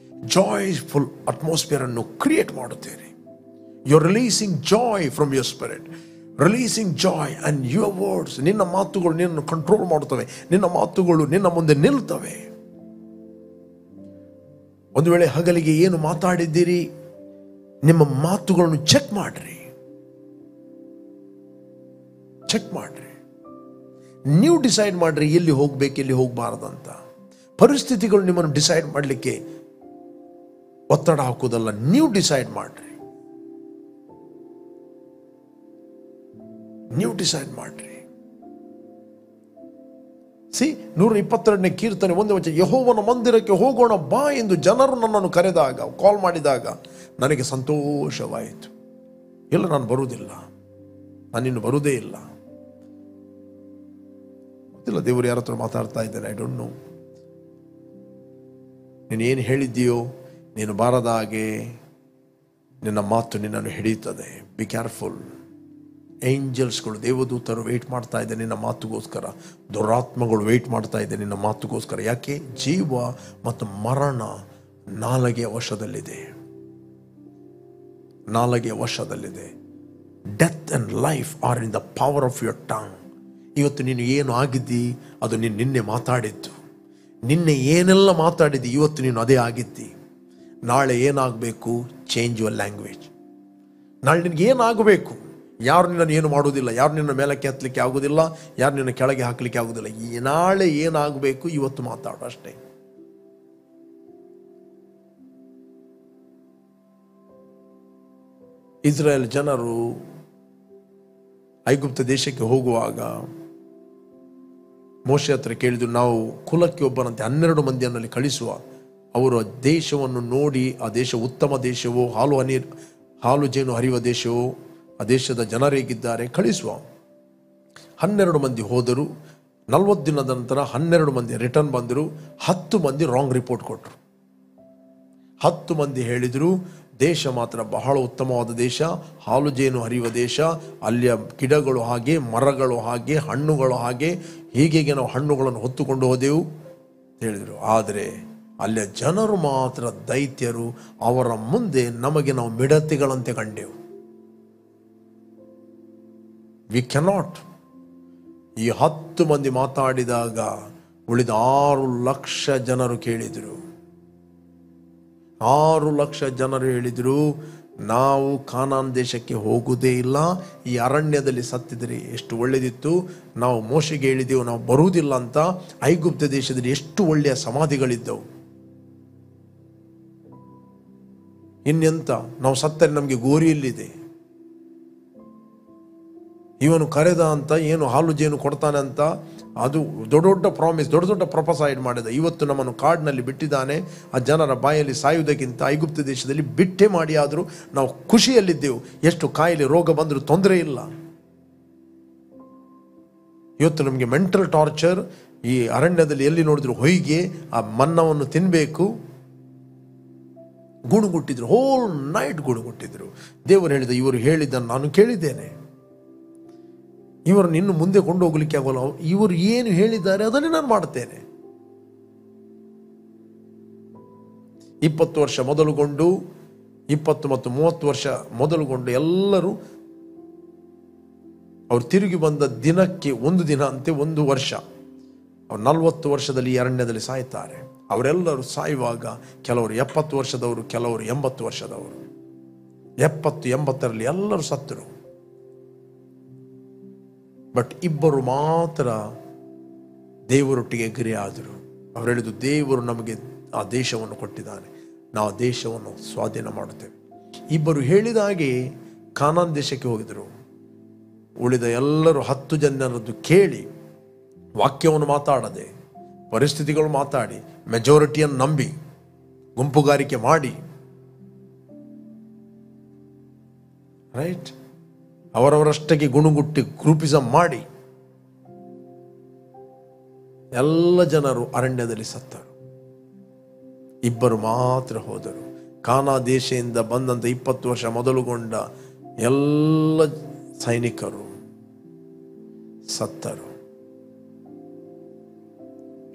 ಜಾಯ್ಫುಲ್ ಅಟ್ಮಾಸ್ಫಿಯರ್ ಅನ್ನು ಕ್ರಿಯೇಟ್ ಮಾಡುತ್ತೀರಿ. You're releasing joy from your spirit. Releasing joy and your words. ನಿನ್ನ ಮಾತುಗಳು ನಿನ್ನನ್ನು ಕಂಟ್ರೋಲ್ ಮಾಡುತ್ತವೆ. ನಿನ್ನ ಮಾತುಗಳು ನಿನ್ನ ಮುಂದೆ ನಿಲ್ತವೆ. ಒಂದು ವೇಳೆ ಹಗಲಿಗೆ ಏನು ಮಾತಾಡಿದ್ದೀರಿ, ನಿಮ್ಮ ಮಾತುಗಳನ್ನು ಚೆಕ್ ಮಾಡ್ರಿ. ನೀವು ಡಿಸೈಡ್ ಮಾಡ್ರಿ ಎಲ್ಲಿ ಹೋಗ್ಬೇಕು, ಎಲ್ಲಿ ಹೋಗಬಾರ್ದಂತ. ಪರಿಸ್ಥಿತಿಗಳು ನಿಮ್ಮನ್ನು ಡಿಸೈಡ್ ಮಾಡಲಿಕ್ಕೆ ಒತ್ತಡ ಹಾಕೋದಲ್ಲ, ನೀವು ಡಿಸೈಡ್ ಮಾಡ್ರಿ. ನೀವು ಡಿಸೈಡ್ ಮಾಡ್ರಿ. 122ನೇ ಕೀರ್ತನೆ 1ನೇ ವಚನ, ಯೆಹೋವನ ಮಂದಿರಕ್ಕೆ ಹೋಗೋಣ ಬಾ ಎಂದು ಜನರು ನನ್ನನ್ನು ಕರೆದಾಗ, ಕಾಲ್ ಮಾಡಿದಾಗ ನನಗೆ ಸಂತೋಷವಾಯಿತು. ಇಲ್ಲ, ನಾನು ಬರುವುದಿಲ್ಲ, ನಾನಿನ್ನು ಬರುವುದೇ ಇಲ್ಲ. ಗೊತ್ತಿಲ್ಲ, ದೇವರು ಯಾರ ಹತ್ರ ಮಾತಾಡ್ತಾ ಇದ್ದೇನೆ, ಐ ಡೋಂಟ್ ನೋ. ನೀನು ಏನು ಹೇಳಿದ್ದೀಯೋ, ನೀನು ಬಾರದ ಹಾಗೆ ನಿನ್ನ ಮಾತು ನಿನ್ನನ್ನು ಹಿಡಿಯುತ್ತದೆ. Be careful. ಏಂಜಲ್ಸ್ಗಳು, ದೇವದೂತರು ವೆಯ್ಟ್ ಮಾಡ್ತಾ ಇದೆ ನಿನ್ನ ಮಾತುಗೋಸ್ಕರ. ದುರಾತ್ಮಗಳು ವೆಯ್ಟ್ ಮಾಡ್ತಾ ಇದೆ ನಿನ್ನ ಮಾತುಗೋಸ್ಕರ. ಯಾಕೆ? ಜೀವ ಮತ್ತು ಮರಣ ನಾಲಿಗೆಯ ವಶದಲ್ಲಿದೆ. Death and life are in the power of your tongue. ಇವತ್ತು ನೀನು ಏನು ಆಗಿದ್ದಿ ಅದು ನೀನು ನಿನ್ನೆ ಮಾತಾಡಿದ್ದು. ನಿನ್ನೆ ಏನೆಲ್ಲ ಮಾತಾಡಿದ್ದಿ ಇವತ್ತು ನೀನು ಅದೇ ಆಗಿದ್ದಿ. ನಾಳೆ ಏನಾಗಬೇಕು? Change your language. ನಾಳೆ ನಿನಗೆ ಏನಾಗಬೇಕು? ಯಾರು ನಿನ್ನನ್ನು ಏನು ಮಾಡೋದಿಲ್ಲ, ಯಾರು ನಿನ್ನ ಮೇಲಕ್ಕೆ ಹತ್ತಲಿಕ್ಕೆ ಆಗೋದಿಲ್ಲ, ಯಾರು ನಿನ್ನ ಕೆಳಗೆ ಹಾಕಲಿಕ್ಕೆ ಆಗೋದಿಲ್ಲ. ಈ ನಾಳೆ ಏನಾಗಬೇಕು ಇವತ್ತು ಮಾತಾಡು ಅಷ್ಟೇ. ಇಸ್ರಾಯೇಲ್ ಜನರು ಐಗುಪ್ತ ದೇಶಕ್ಕೆ ಹೋಗುವಾಗ ಮೋಶೆ ಹತ್ರ ಕೇಳಿದ್ರು, ನಾವು ಕುಲಕ್ಕೆ ಒಬ್ಬರಂತೆ 12 ಮಂದಿಯನ್ನಲ್ಲಿ ಕಳಿಸುವ, ಅವರು ದೇಶವನ್ನು ನೋಡಿ ಆ ದೇಶ ಉತ್ತಮ ದೇಶವೋ, ಹಾಲು ಜೇನು ಹರಿಯುವ ದೇಶವೋ, ಆ ದೇಶದ ಜನರೇಗಿದ್ದಾರೆ ಕಳಿಸುವ. 12 ಮಂದಿ ಹೋದರು. 40 ದಿನದ ನಂತರ 12 ಮಂದಿ ರಿಟರ್ನ್ ಬಂದರು. 10 ಮಂದಿ ರಾಂಗ್ ರಿಪೋರ್ಟ್ ಕೊಟ್ಟರು. 10 ಮಂದಿ ಹೇಳಿದರು, ದೇಶ ಮಾತ್ರ ಬಹಳ ಉತ್ತಮವಾದ ದೇಶ, ಹಾಲು ಜೇನು ಹರಿಯುವ ದೇಶ, ಅಲ್ಲಿಯ ಗಿಡಗಳು ಹಾಗೆ, ಮರಗಳು ಹಾಗೆ, ಹಣ್ಣುಗಳು ಹಾಗೆ, ಹೀಗೆ ನಾವು ಹಣ್ಣುಗಳನ್ನು ಹೊತ್ತುಕೊಂಡು ಹೋದೆವು ಹೇಳಿದರು. ಆದರೆ ಅಲ್ಲಿಯ ಜನರು ಮಾತ್ರ ದೈತ್ಯರು, ಅವರ ಮುಂದೆ ನಮಗೆ ನಾವು ಮಿಡತೆಗಳಂತೆ ಕಂಡೆವು. V cannot. ಈ 10 ಮಂದಿ ಮಾತಾಡಿದಾಗ ಉಳಿದ 6 ಲಕ್ಷ ಜನರು ಕೇಳಿದರು. 6 ಲಕ್ಷ ಜನರು ಹೇಳಿದರು, ನಾವು ಕಾನಾನ್ ದೇಶಕ್ಕೆ ಹೋಗುವುದೇ ಇಲ್ಲ, ಈ ಅರಣ್ಯದಲ್ಲಿ ಸತ್ತಿದ್ರೆ ಎಷ್ಟು ಒಳ್ಳೆದಿತ್ತು. ನಾವು ಮೋಶೆಗೆ ಹೇಳಿದೆವು ನಾವು ಬರುವುದಿಲ್ಲ ಅಂತ. ಐಗುಪ್ತ ದೇಶದಲ್ಲಿ ಎಷ್ಟು ಒಳ್ಳೆಯ ಸಮಾಧಿಗಳಿದ್ದವು, ಇನ್ನೆಂತ ನಾವು ಸತ್ತರೆ ನಮಗೆ ಗೋರಿಯಲ್ಲಿದೆ. ಇವನು ಕರೆದ ಅಂತ ಏನು ಹಾಲು ಜೇನು ಕೊಡ್ತಾನೆ ಅಂತ ಅದು ದೊಡ್ಡ ದೊಡ್ಡ ಪ್ರಾಮಿಸ್, ದೊಡ್ಡ ದೊಡ್ಡ ಪ್ರೊಫಸೈಡ್ ಮಾಡಿದ. ಇವತ್ತು ನಮ್ಮನ್ನು ಕಾಡಿನಲ್ಲಿ ಬಿಟ್ಟಿದ್ದಾನೆ. ಆ ಜನರ ಬಾಯಲ್ಲಿ ಸಾಯುವುದಕ್ಕಿಂತ ಐಗುಪ್ತ ದೇಶದಲ್ಲಿ ಬಿಟ್ಟೆ ಮಾಡಿ ಆದರೂ ನಾವು ಖುಷಿಯಲ್ಲಿದ್ದೆವು. ಎಷ್ಟು ಕಾಯಿಲೆ ರೋಗ ಬಂದರೂ ತೊಂದರೆ ಇಲ್ಲ. ಇವತ್ತು ನಮಗೆ ಮೆಂಟಲ್ ಟಾರ್ಚರ್. ಈ ಅರಣ್ಯದಲ್ಲಿ ಎಲ್ಲಿ ನೋಡಿದ್ರು ಹೊಯ್ಗೆ, ಆ ಮನ್ನವನ್ನು ತಿನ್ನಬೇಕು. ಗುಣಗುಟ್ಟಿದ್ರು, ಹೋಲ್ ನೈಟ್ ಗುಣಗುಟ್ಟಿದ್ರು. ದೇವರು ಹೇಳಿದ, ಇವರು ಹೇಳಿದ್ದನ್ನು ನಾನು ಕೇಳಿದ್ದೇನೆ, ಇವರನ್ನು ಇನ್ನು ಮುಂದೆ ಕೊಂಡು ಹೋಗ್ಲಿಕ್ಕೆ ಆಗೋಲ್ಲ, ಇವರು ಏನು ಹೇಳಿದ್ದಾರೆ ಅದನ್ನೇ ನಾನು ಮಾಡ್ತೇನೆ. 20 ವರ್ಷ ಮೊದಲುಗೊಂಡು 20 ಮತ್ತು 30 ವರ್ಷ ಮೊದಲುಗೊಂಡು ಎಲ್ಲರೂ ಅವರು ತಿರುಗಿ ಬಂದ ದಿನಕ್ಕೆ 1 ದಿನ ಅಂತೆ 1 ವರ್ಷ. ಅವ್ರು 40 ವರ್ಷದಲ್ಲಿ ಅರಣ್ಯದಲ್ಲಿ ಸಾಯ್ತಾರೆ. ಅವರೆಲ್ಲರೂ ಸಾಯುವಾಗ ಕೆಲವರು 70 ವರ್ಷದವರು, ಕೆಲವರು 80 ವರ್ಷದವರು. 70-80ರಲ್ಲಿ ಎಲ್ಲರೂ ಸತ್ತರು. ಬಟ್ 2 ಮಾತ್ರ ದೇವರೊಟ್ಟಿಗೆ ಗುರಿ ಆದರು. ಅವರು ಹೇಳಿದ್ದು, ದೇವರು ನಮಗೆ ಆ ದೇಶವನ್ನು ಕೊಟ್ಟಿದ್ದಾನೆ, ನಾವು ದೇಶವನ್ನು ಸ್ವಾಧೀನ ಮಾಡುತ್ತೇವೆ. 2 ಹೇಳಿದ ಹಾಗೆ ಕಾನಾನ್ ದೇಶಕ್ಕೆ ಹೋಗಿದರು. ಉಳಿದ ಎಲ್ಲರೂ 10 ಜನರದ್ದು ಕೇಳಿ ವಾಕ್ಯವನ್ನು ಮಾತಾಡದೆ, ಪರಿಸ್ಥಿತಿಗಳು ಮಾತಾಡಿ, ಮೆಜಾರಿಟಿಯನ್ನು ನಂಬಿ, ಗುಂಪುಗಾರಿಕೆ ಮಾಡಿ, ರೈಟ್, ಅವರವರಷ್ಟಕ್ಕೆ ಗುಣಗುಟ್ಟಿ ಗ್ರೂಪಿಸಮ್ ಮಾಡಿ ಎಲ್ಲ ಜನರು ಅರಣ್ಯದಲ್ಲಿ ಸತ್ತರು. 2 ಮಾತ್ರ ಹೋದರು. ಕಾನಾ ದೇಶದಿಂದ ಬಂದಂತ 20 ವರ್ಷ ಮೊದಲುಗೊಂಡ ಎಲ್ಲ ಸೈನಿಕರು ಸತ್ತರು.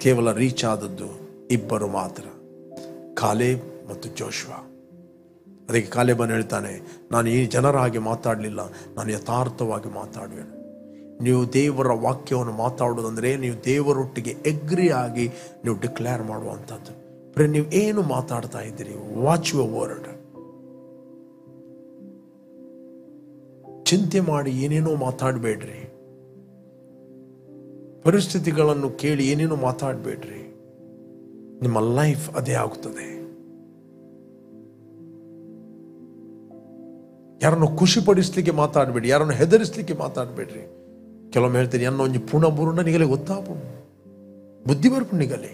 ಕೇವಲ ರೀಚ್ ಆದದ್ದು 2 ಮಾತ್ರ, ಕಾಲೇಬ್ ಮತ್ತು ಜೋಶುವ. ಅದಕ್ಕೆ ಕಾಲೇಬನು ಹೇಳ್ತಾನೆ, ನಾನು ಈ ಜನರ ಹಾಗೆ ಮಾತಾಡಲಿಲ್ಲ, ನಾನು ಯಥಾರ್ಥವಾಗಿ ಮಾತಾಡುವೆನು. ನೀವು ದೇವರ ವಾಕ್ಯವನ್ನು ಮಾತಾಡೋದಂದ್ರೆ ನೀವು ದೇವರೊಟ್ಟಿಗೆ ಎಗ್ರಿ ಆಗಿ ನೀವು ಡಿಕ್ಲೇರ್ ಮಾಡುವಂಥದ್ದು. ಬರೀ ನೀವು ಏನು ಮಾತಾಡ್ತಾ ಇದ್ದೀರಿ, ವಾಚ್ ಯುವರ್ ವರ್ಡ್. ಚಿಂತೆ ಮಾಡಿ ಏನೇನೋ ಮಾತಾಡಬೇಡ್ರಿ. ಪರಿಸ್ಥಿತಿಗಳನ್ನು ಕೇಳಿ ಏನೇನೋ ಮಾತಾಡಬೇಡ್ರಿ. ನಿಮ್ಮ ಲೈಫ್ ಅದೇ ಆಗುತ್ತದೆ. ಯಾರನ್ನು ಖುಷಿ ಪಡಿಸ್ಲಿಕ್ಕೆ ಮಾತಾಡಬೇಡಿ, ಯಾರನ್ನು ಹೆದರಿಸ್ಲಿಕ್ಕೆ ಮಾತಾಡಬೇಡ್ರಿ. ಕೆಲವೊಮ್ಮೆ ಹೇಳ್ತೀನಿ, ಅನ್ನೋ ಒಂಜಿ ಪುಣ ಬುರುಣ ನಿಗಲೆ ಗೊತ್ತಾಪು, ಬುದ್ಧಿ ಬರ್ಪು ನಿಗಲೆ.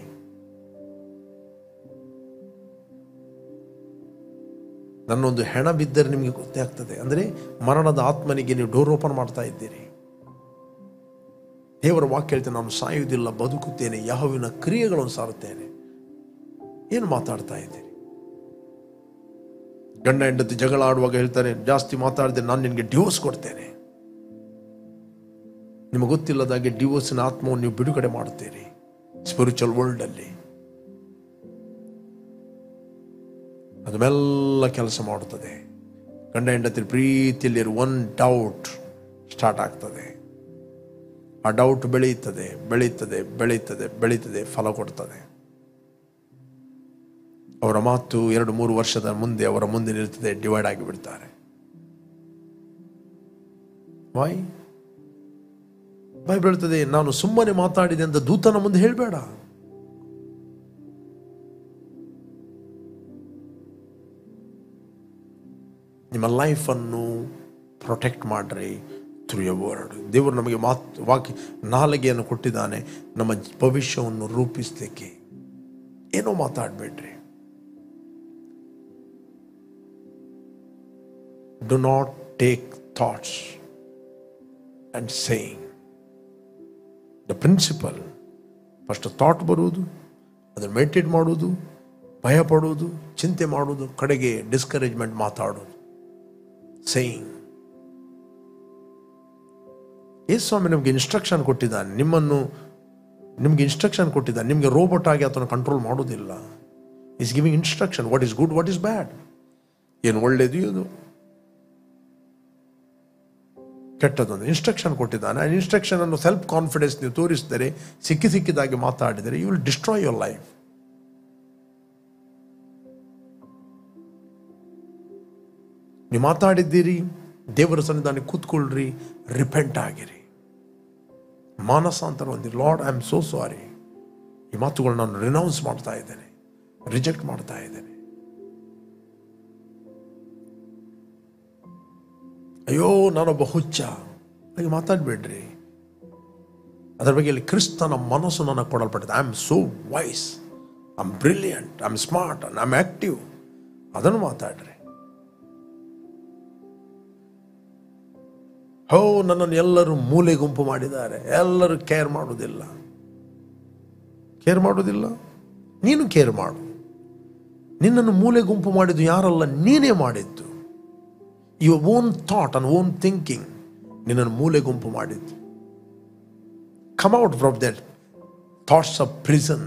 ನನ್ನೊಂದು ಹೆಣ ಬಿದ್ದರೆ ನಿಮಗೆ ಗೊತ್ತೇ ಆಗ್ತದೆ. ಅಂದರೆ ಮರಣದ ಆತ್ಮನಿಗೆ ನೀವು ಡೋರ್ ಓಪನ್ ಮಾಡ್ತಾ ಇದ್ದೀರಿ. ದೇವರ ವಾಕ್ಯ ಹೇಳ್ತೇನೆ, ನಾನು ಸಾಯುವುದಿಲ್ಲ, ಬದುಕುತ್ತೇನೆ, ಯೆಹೋವನ ಕ್ರಿಯೆಗಳನ್ನು ಸಾರುತ್ತೇನೆ. ಏನು ಮಾತಾಡ್ತಾ ಇದ್ದೀರಿ? ಗಂಡ ಹೆಂಡತಿ ಜಗಳ ಆಡುವಾಗ ಹೇಳ್ತಾರೆ, ಜಾಸ್ತಿ ಮಾತಾಡಿದ್ರೆ ನಾನು ನಿನಗೆ ಡಿವೋರ್ಸ್ ಕೊಡ್ತೇನೆ. ನಿಮಗೆ ಗೊತ್ತಿಲ್ಲದಾಗೆ ಡಿವೋರ್ಸಿನ ಆತ್ಮವನ್ನು ನೀವು ಬಿಡುಗಡೆ ಮಾಡುತ್ತೀರಿ ಸ್ಪಿರಿಚುವಲ್ ವರ್ಲ್ಡ್ ಅಲ್ಲಿ. ಅದು ಮೆಲ್ಲ ಕೆಲಸ ಮಾಡುತ್ತದೆ. ಗಂಡ ಹೆಂಡತಿ ಪ್ರೀತಿಯಲ್ಲಿ ಒನ್ ಡೌಟ್ ಸ್ಟಾರ್ಟ್ ಆಗ್ತದೆ. ಆ ಡೌಟ್ ಬೆಳೆಯುತ್ತದೆ, ಬೆಳೀತದೆ, ಬೆಳೀತದೆ, ಬೆಳೀತದೆ, ಫಲ ಕೊಡ್ತದೆ. ಅವರ ಮಾತು 2-3 ವರ್ಷದ ಮುಂದೆ ಅವರ ಮುಂದೆ ನಿಲ್ತದೆ, ಡಿವೈಡ್ ಆಗಿಬಿಡ್ತಾರೆ. ವೈ? ಬೈಬಲ್ ಹೇಳ್ತದೆ, ನಾನು ಸುಮ್ಮನೆ ಮಾತಾಡಿದೆ ಅಂತ ದೂತನ ಮುಂದೆ ಹೇಳಬೇಡ. ನಿಮ್ಮ ಲೈಫನ್ನು ಪ್ರೊಟೆಕ್ಟ್ ಮಾಡ್ರಿ ಥ್ರೂ ಎ ವರ್ಡ್. ದೇವರು ನಮಗೆ ವಾಕ್ಯ ನಾಲಿಗೆಯನ್ನು ಕೊಟ್ಟಿದ್ದಾನೆ ನಮ್ಮ ಭವಿಷ್ಯವನ್ನು ರೂಪಿಸಲಿಕ್ಕೆ. ಏನೋ ಮಾತಾಡಬೇಡ್ರಿ. Do not take thoughts and saying. The principle, first thought ಬರುವುದು, ಅದನ್ನು ಮೆಡಿಟೇಟ್ ಮಾಡುವುದು, ಭಯ ಪಡುವುದು, ಚಿಂತೆ ಮಾಡುವುದು, ಕಡೆಗೆ ಡಿಸ್ಕರೇಜ್ಮೆಂಟ್ ಮಾತಾಡೋದು, ಸೇಯಿಂಗ್. ಯೇಸು ಸ್ವಾಮಿ ನಮಗೆ ಇನ್ಸ್ಟ್ರಕ್ಷನ್ ಕೊಟ್ಟಿದ್ದಾನೆ, ನಿಮಗೆ ಇನ್ಸ್ಟ್ರಕ್ಷನ್ ಕೊಟ್ಟಿದ್ದಾನೆ. ನಿಮಗೆ ರೋಬೋಟ್ ಆಗಿ ಅದನ್ನು ಕಂಟ್ರೋಲ್ ಮಾಡೋದಿಲ್ಲ. Is giving instruction, what is good, what is bad, ಏನು ಒಳ್ಳೆಯದು, ಏನು ಕೆಟ್ಟದೊಂದು ಇನ್ಸ್ಟ್ರಕ್ಷನ್ ಕೊಟ್ಟಿದ್ದಾನೆ. ಆ ಇನ್ಸ್ಟ್ರಕ್ಷನ್ ಅನ್ನು ಸೆಲ್ಫ್ ಕಾನ್ಫಿಡೆನ್ಸ್ ನೀವು ತೋರಿಸಿದರೆ, ಸಿಕ್ಕಿದಾಗಿ ಮಾತಾಡಿದರೆ, you will destroy your life. ನೀವು ಮಾತಾಡಿದ್ದೀರಿ, ದೇವರ ಸನ್ನಿಧಾನಕ್ಕೆ ಕೂತ್ಕೊಳ್ರಿ, ರಿಪೆಂಟ್ ಆಗಿರಿ, ಮಾನಸಾಂತರ ಹೊಂದಿರಿ. Lord, I am so sorry, ಈ ಮಾತುಗಳು ನಾನು ರಿನೌನ್ಸ್ ಮಾಡ್ತಾ ಇದ್ದೇನೆ, ರಿಜೆಕ್ಟ್ ಮಾಡ್ತಾ ಇದ್ದೇನೆ. ಅಯ್ಯೋ ನಾನೊಬ್ಬ ಹುಚ್ಚ ಹಾಗೆ ಮಾತಾಡಬೇಡ್ರಿ. ಅದರ ಬಗ್ಗೆ ಇಲ್ಲಿ ಕ್ರಿಸ್ತನ ಮನಸ್ಸು ನನಗೆ ಕೊಡಲ್ಪಟ್ಟಿದೆ. I am so wise, I am brilliant, I am smart, I am active. ಅದನ್ನು ಮಾತಾಡ್ರಿ. ನನ್ನನ್ನು ಎಲ್ಲರೂ ಮೂಲೆ ಗುಂಪು ಮಾಡಿದ್ದಾರೆ, ಎಲ್ಲರೂ ಕೇರ್ ಮಾಡೋದಿಲ್ಲ. ನೀನು ಕೇರ್ ಮಾಡು. ನಿನ್ನನ್ನು ಮೂಲೆ ಗುಂಪು ಮಾಡಿದ್ದು ಯಾರಲ್ಲ, ನೀನೇ ಮಾಡಿದ್ದು. Your own thought and own thinking ನಿನ್ನನ್ನು ಮೂಲೆ ಗುಂಪು ಮಾಡಿದ್ದು. Come out from that thoughts of prison.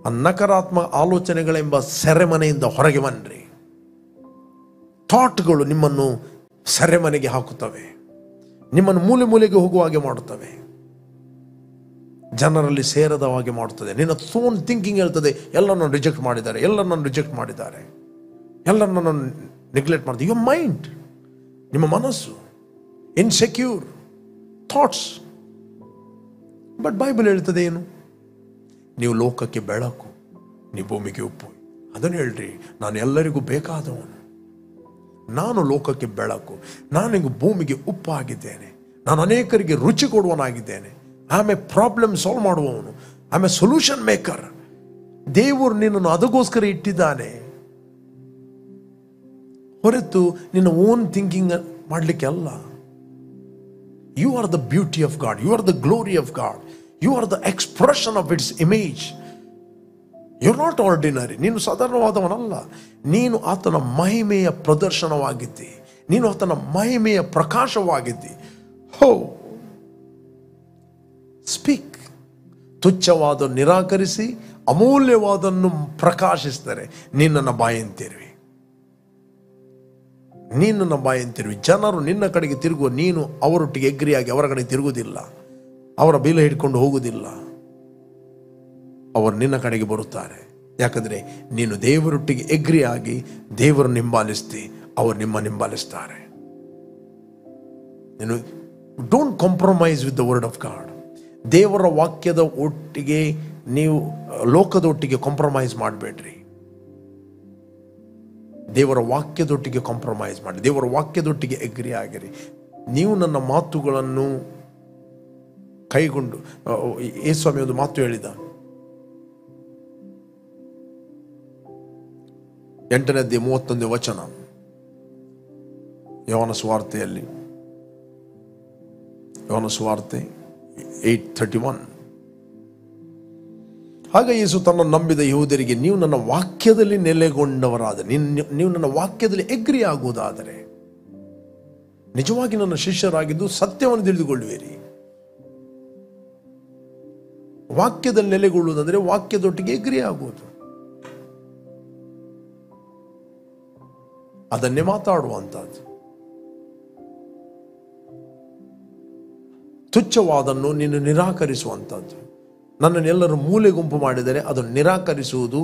ಆ ನಕಾರಾತ್ಮಕ ಆಲೋಚನೆಗಳೆಂಬ ಸೆರೆಮನೆಯಿಂದ ಹೊರಗೆ ಬನ್ನಿರಿ. ಥಾಟ್ಗಳು ನಿಮ್ಮನ್ನು ಸೆರೆಮನೆಗೆ ಹಾಕುತ್ತವೆ, ನಿಮ್ಮನ್ನು ಮೂಲೆಗೆ ಹೋಗುವ ಹಾಗೆ ಮಾಡುತ್ತವೆ, ಜನರಲ್ಲಿ ಸೇರದ ಹಾಗೆ ಮಾಡುತ್ತದೆ. ನಿನ್ನ ಓನ್ ಥಿಂಕಿಂಗ್ ಹೇಳ್ತದೆ, ಎಲ್ಲರನ್ನು ರಿಜೆಕ್ಟ್ ಮಾಡಿದ್ದಾರೆ, ಎಲ್ಲರನ್ನು ನೆಗ್ಲೆಕ್ಟ್ ಮಾಡಿದೆ. ಯುವರ್ ಮೈಂಡ್, ನಿಮ್ಮ ಮನಸ್ಸು ಇನ್ಸೆಕ್ಯೂರ್ ಥಾಟ್ಸ್. ಬಟ್ ಬೈಬಲ್ ಹೇಳ್ತದೆ ಏನು? ನೀವು ಲೋಕಕ್ಕೆ ಬೆಳಕು, ನೀವು ಭೂಮಿಗೆ ಉಪ್ಪು. ಅದನ್ನು ಹೇಳ್ರಿ, ನಾನು ಎಲ್ಲರಿಗೂ ಬೇಕಾದವನು, ನಾನು ಲೋಕಕ್ಕೆ ಬೆಳಕು, ನಾನೀಗ ಭೂಮಿಗೆ ಉಪ್ಪಾಗಿದ್ದೇನೆ, ನಾನು ಅನೇಕರಿಗೆ ರುಚಿ ಕೊಡುವನಾಗಿದ್ದೇನೆ. I am a problem solve ಮಾಡುವವನು, I am a solution maker. ದೇವರು ನಿನ್ನನ್ನು ಅದಕ್ಕೋಸ್ಕರ ಇಟ್ಟಿದ್ದಾನೆ, ಹೊರತು ನಿನ್ನ ಓನ್ ಥಿಂಕಿಂಗ್ ಮಾಡಲಿಕ್ಕೆ ಅಲ್ಲ. You are the beauty of God, you are the glory of God, you are the expression of its image. You are not ordinary. ನೀನು ಸಾಧಾರಣವಾದವನಲ್ಲ, ನೀನು ಆತನ ಮಹಿಮೆಯ ಪ್ರದರ್ಶನವಾಗಿದ್ದಿ, ನೀನು ಆತನ ಮಹಿಮೆಯ ಪ್ರಕಾಶವಾಗಿದ್ದಿ. ಹೋ ಸ್ಪೀಕ್. ತುಚ್ಛವಾದ ನಿರಾಕರಿಸಿ ಅಮೂಲ್ಯವಾದನ್ನು ಪ್ರಕಾಶಿಸಿದರೆ ನಿನ್ನನ್ನು ಬಾಯಂತಿರುವಿ. ಜನರು ನಿನ್ನ ಕಡೆಗೆ ತಿರುಗುವ, ನೀನು ಅವರೊಟ್ಟಿಗೆ ಎಗ್ರಿಯಾಗಿ ಅವರ ಕಡೆಗೆ ತಿರುಗುವುದಿಲ್ಲ, ಅವರ ಬೀಲ ಹಿಡ್ಕೊಂಡು ಹೋಗುವುದಿಲ್ಲ. ಅವರು ನಿನ್ನ ಕಡೆಗೆ ಬರುತ್ತಾರೆ. ಯಾಕಂದರೆ ನೀನು ದೇವರೊಟ್ಟಿಗೆ ಎಗ್ರಿಯಾಗಿ ದೇವರನ್ನು ಹಿಂಬಾಲಿಸ್ತಿ, ಅವರು ನಿಂಬಾಲಿಸ್ತಾರೆ. ನೀನು don't compromise with the word of god. ದೇವರ ವಾಕ್ಯದ ಒಟ್ಟಿಗೆ ನೀವು ಲೋಕದ ಒಟ್ಟಿಗೆ ಕಾಂಪ್ರಮೈಸ್ ಮಾಡಬೇಡ್ರಿ. ದೇವರ ವಾಕ್ಯದೊಟ್ಟಿಗೆ ಕಾಂಪ್ರಮೈಸ್ ಮಾಡಿ, ದೇವರ ವಾಕ್ಯದೊಟ್ಟಿಗೆ ಎಗ್ರಿ ಆಗಿರಿ. ನೀವು ನನ್ನ ಮಾತುಗಳನ್ನು ಕೈಗೊಂಡು, ಯೇಸು ಸ್ವಾಮಿ ಒಂದು ಮಾತು ಹೇಳಿದ, 8:31 ಯೋಹಾನ ಸುವಾರ್ತೆಯಲ್ಲಿ, ಯೋಹಾನ ಸುವಾರ್ತೆ 8:31. ಆಗ ಯೇಸು ತನ್ನ ನಂಬಿದ ಯೆಹೂದ್ಯರಿಗೆ, ನೀವು ನನ್ನ ವಾಕ್ಯದಲ್ಲಿ ನೆಲೆಗೊಂಡವರಾದರೆ, ನೀವು ನನ್ನ ವಾಕ್ಯದಲ್ಲಿ ಎಗ್ರಿ ಆಗುವುದಾದರೆ ನಿಜವಾಗಿ ನನ್ನ ಶಿಷ್ಯರಾಗಿದ್ದು ಸತ್ಯವನ್ನು ತಿಳಿದುಕೊಳ್ಳುವಿರಿ. ವಾಕ್ಯದಲ್ಲಿ ನೆಲೆಗೊಳ್ಳುವುದಂದರೆ ವಾಕ್ಯದೊಟ್ಟಿಗೆ ಎಗ್ರಿ ಆಗುವುದು. ಅದನ್ನೇ ಮಾತಾಡುವಂಥದ್ದು. ತುಚ್ಛವಾದನ್ನು ನೀನು ನಿರಾಕರಿಸುವಂಥದ್ದು. ನನ್ನನ್ನೆಲ್ಲರೂ ಮೂಲೆ ಗುಂಪು ಮಾಡಿದರೆ ಅದನ್ನು ನಿರಾಕರಿಸುವುದು.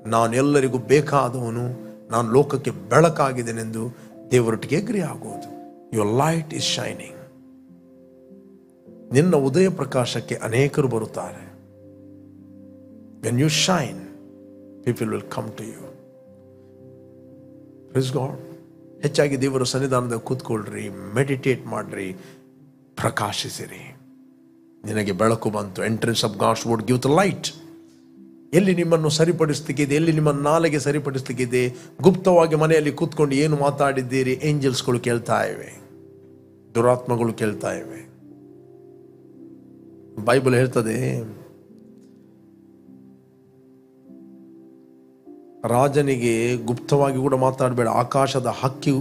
ನಾನೆಲ್ಲರಿಗೂ ಬೇಕಾದವನು, ನಾನು ಲೋಕಕ್ಕೆ ಬೆಳಕಾಗಿದ್ದೇನೆಂದು ದೇವರೊಟ್ಟಿಗೆ ಅಗ್ರಿ ಆಗುವುದು. Your light is shining. ನಿನ್ನ ಉದಯ ಪ್ರಕಾಶಕ್ಕೆ ಅನೇಕರು ಬರುತ್ತಾರೆ. When you shine, people will come to you. Praise God. ಹೆಚ್ಚಾಗಿ ದೇವರ ಸನ್ನಿಧಾನದಲ್ಲಿ ಕೂತ್ಕೊಳ್ರಿ, ಮೆಡಿಟೇಟ್ ಮಾಡ್ರಿ, ಪ್ರಕಾಶಿಸಿರಿ. ನಿನಗೆ ಬೆಳಕು ಬಂತು. Entrance of God's word give the light. ಎಲ್ಲಿ ನಿಮ್ಮನ್ನು ಸರಿಪಡಿಸ್ಲಿಕ್ಕಿದೆ, ಎಲ್ಲಿ ನಿಮ್ಮ ನಾಲೆಗೆ ಸರಿಪಡಿಸ್ಲಿಕ್ಕಿದೆ, ಗುಪ್ತವಾಗಿ ಮನೆಯಲ್ಲಿ ಕೂತ್ಕೊಂಡು ಏನು ಮಾತಾಡಿದ್ದೀರಿ, ಏಂಜಲ್ಸ್ಗಳು ಕೇಳ್ತಾ ಇವೆ, ದುರಾತ್ಮಗಳು ಕೇಳ್ತಾ ಇವೆ. ಬೈಬಲ್ ಹೇಳ್ತದೆ, ರಾಜನಿಗೆ ಗುಪ್ತವಾಗಿ ಕೂಡ ಮಾತಾಡಬೇಡ, ಆಕಾಶದ ಹಕ್ಕಿ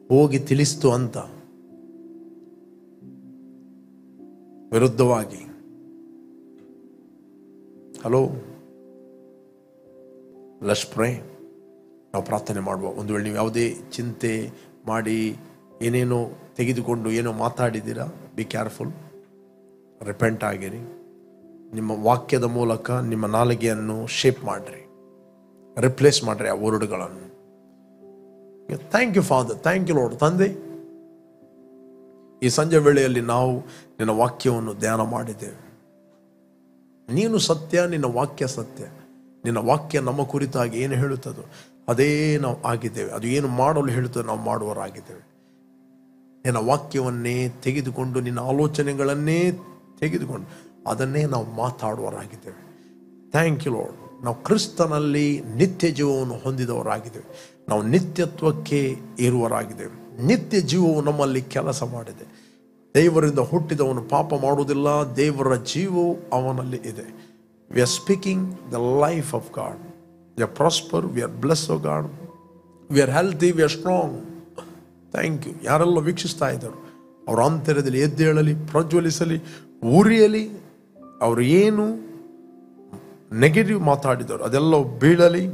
ಹೋಗಿ ತಿಳಿಸ್ತು ಅಂತ. ವಿರುದ್ಧವಾಗಿ. Hello, let's pray. ನಾವು ಪ್ರಾರ್ಥನೆ ಮಾಡುವ. ಒಂದು ವೇಳೆ ನೀವು ಯಾವುದೇ ಚಿಂತೆ ಮಾಡಿ ಏನೇನೋ ತೆಗೆದುಕೊಂಡು ಏನೋ ಮಾತಾಡಿದ್ದೀರಾ, ಬಿ ಕೇರ್ಫುಲ್. ರಿಪೆಂಟ್ ಆಗಿರಿ. ನಿಮ್ಮ ವಾಕ್ಯದ ಮೂಲಕ ನಿಮ್ಮ ನಾಲಿಗೆಯನ್ನು ಶೇಪ್ ಮಾಡಿರಿ, ರಿಪ್ಲೇಸ್ ಮಾಡಿರಿ ಆ ವರ್ಡ್ಗಳನ್ನು. Thank you Father, thank you Lord. ತಂದೆ, ಈ ಸಂಜೆ ವೇಳೆಯಲ್ಲಿ ನಾವು ನಿನ್ನ ವಾಕ್ಯವನ್ನು ಧ್ಯಾನ ಮಾಡಿದ್ದೇವೆ. ನೀನು ಸತ್ಯ, ನಿನ್ನ ವಾಕ್ಯ ಸತ್ಯ. ನಿನ್ನ ವಾಕ್ಯ ನಮ್ಮ ಕುರಿತಾಗಿ ಏನು ಹೇಳುತ್ತದೋ ಅದೇ ನಾವು ಆಗಿದ್ದೇವೆ. ಅದು ಏನು ಮಾಡಲು ಹೇಳುತ್ತದೋ ನಾವು ಮಾಡುವವರಾಗಿದ್ದೇವೆ. ನಿನ್ನ ವಾಕ್ಯವನ್ನೇ ತೆಗೆದುಕೊಂಡು, ನಿನ್ನ ಆಲೋಚನೆಗಳನ್ನೇ ತೆಗೆದುಕೊಂಡು ಅದನ್ನೇ ನಾವು ಮಾತಾಡುವವರಾಗಿದ್ದೇವೆ. Thank you lord. ನಾವು ಕ್ರಿಸ್ತನಲ್ಲಿ ನಿತ್ಯ ಜೀವವನ್ನು ಹೊಂದಿದವರಾಗಿದ್ದೇವೆ. ನಾವು ನಿತ್ಯತ್ವಕ್ಕೆ ಇರುವವರಾಗಿದ್ದೇವೆ. ನಿತ್ಯ ಜೀವವು ನಮ್ಮಲ್ಲಿ ಕೆಲಸ ಮಾಡಿದೆ. ದೇವರಿಂದ ಹುಟ್ಟಿದವನು ಪಾಪ ಮಾಡುವುದಿಲ್ಲ, ದೇವರ ಜೀವವು ಅವನಲ್ಲಿ ಇದೆ. We are speaking the life of God. We are prosper, we are bless of God, we are healthy, we are strong. Thank you. ಯಾರೆಲ್ಲ ವೀಕ್ಷಿಸ್ತಾ ಇದ್ದರು, ಅವರ ಅಂತರ್ಯದಲ್ಲಿ ಎದ್ದೇಳಲಿ, ಪ್ರಜ್ವಲಿಸಲಿ, ಉರಿಯಲಿ. ಅವರು ಏನು ನೆಗೆಟಿವ್ ಮಾತಾಡಿದರು ಅದೆಲ್ಲ ಬೀಳಲಿ.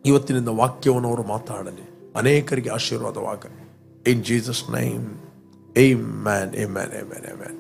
ಇವತ್ತಿನಿಂದ ವಾಕ್ಯವನ್ನು ಅವರು ಮಾತಾಡಲಿ, ಅನೇಕರಿಗೆ ಆಶೀರ್ವಾದವಾಗಲಿ. In Jesus name, amen, amen, amen, amen.